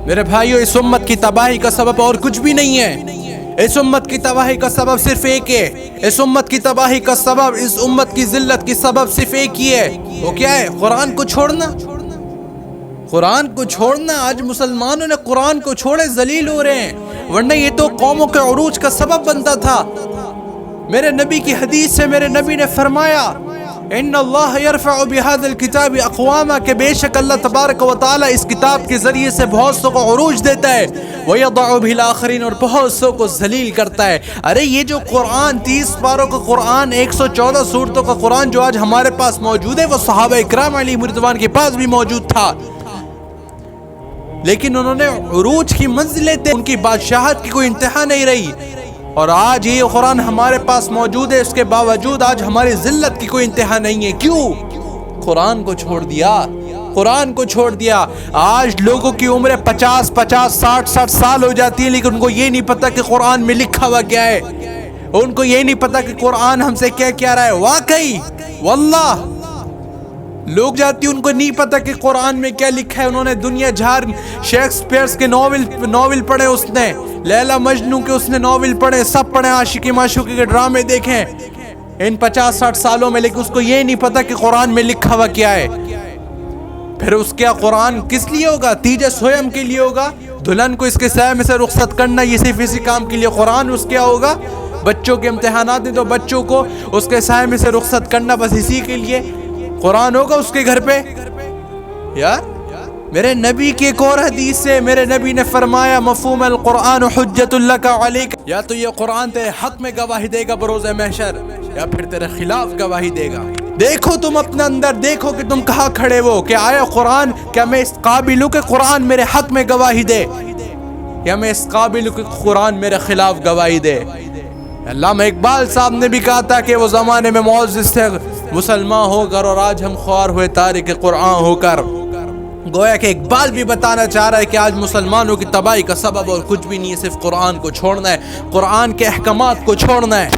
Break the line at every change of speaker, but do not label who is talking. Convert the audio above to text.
میرے بھائیو، اس امت کی تباہی کا سبب اور کچھ بھی نہیں ہے. اس امت کی تباہی کا سبب صرف ایک ہے. اس امت کی تباہی کا سبب، اس امت کی ذلت کی سبب صرف ایک ہی ہے. وہ کیا ہے؟ قرآن کو چھوڑنا. قرآن کو چھوڑنا. آج مسلمانوں نے قرآن کو چھوڑے ذلیل ہو رہے ہیں، ورنہ یہ تو قوموں کے عروج کا سبب بنتا تھا. میرے نبی کی حدیث سے میرے نبی نے فرمایا ان اللہ یرفع بهذا الكتاب اقواما، کہ بے شک اللہ تبارک و تعالی اس کتاب کے ذریعے سے بہت سو کو عروج دیتا ہے، وَيَضَعُ بِهِ الْآخَرِينَ، اور بہت سو کو ذلیل کرتا ہے. ارے یہ جو قرآن 30 پاروں کا قرآن، 114 سورتوں کا قرآن جو آج ہمارے پاس موجود ہے، وہ صحابہ اکرام علیہم رضوان کے پاس بھی موجود تھا، لیکن انہوں نے عروج کی منزلیں تھے، ان کی بادشاہت کی کوئی انتہا نہیں رہی. اور آج یہ قرآن ہمارے پاس موجود ہے، اس کے باوجود آج ہماری ذلت کی کوئی انتہا نہیں ہے. کیوں؟ قرآن کو چھوڑ دیا. قرآن کو چھوڑ دیا. آج لوگوں کی عمریں 50 60 سال ہو جاتی ہے، لیکن ان کو یہ نہیں پتا کہ قرآن میں لکھا ہوا کیا ہے. ان کو یہ نہیں پتا کہ قرآن ہم سے کیا کہہ رہا ہے. واقعی واللہ لوگ جاتی، ان کو نہیں پتا کہ قرآن میں کیا لکھا ہے. انہوں نے دنیا جھار شیکسپیئرز کے ناول پڑھے، اس نے لیلا مجنوں کے اس نے ناول پڑھے، سب پڑھے، عاشقی معشوقی کے ڈرامے دیکھیں ان 50 60 سالوں میں، لیکن اس کو یہ نہیں پتا کہ قرآن میں لکھا ہوا کیا ہے. پھر اس کا قرآن کس لیے ہوگا؟ تیجے سویم کے لیے ہوگا. دلہن کو اس کے سائے میں سے رخصت کرنا، یہ صرف اسی کام کے لیے. قرآن اس کیا ہوگا؟ بچوں کے امتحانات ہیں تو بچوں کو اس کے سائے میں سے رخصت کرنا، بس اسی کے لیے قرآن ہوگا اس کے گھر پہ. یار میرے نبی کی ایک اور حدیث سے میرے نبی نے فرمایا مفہوم القرآن حجت لک علیک، یا تو یہ قرآن تیرے حق میں گواہی دے گا بروز محشر، یا پھر تیرے خلاف گواہی دے گا. دیکھو تم اپنے اندر، دیکھو کہ تم کہاں کھڑے ہو. کہ آیا قرآن، کیا میں اس قابل ہوں کہ قرآن میرے حق میں گواہی دے، یا میں اس قابل ہوں کہ قرآن میرے خلاف گواہی دے. علامہ اقبال صاحب نے بھی کہا تھا کہ وہ زمانے میں معزز تھے مسلمان ہو کر، اور آج ہم خوار ہوئے تارک قرآن ہو کر. گویا کہ اقبال بھی بتانا چاہ رہا ہے کہ آج مسلمانوں کی تباہی کا سبب اور کچھ بھی نہیں ہے، صرف قرآن کو چھوڑنا ہے، قرآن کے احکامات کو چھوڑنا ہے.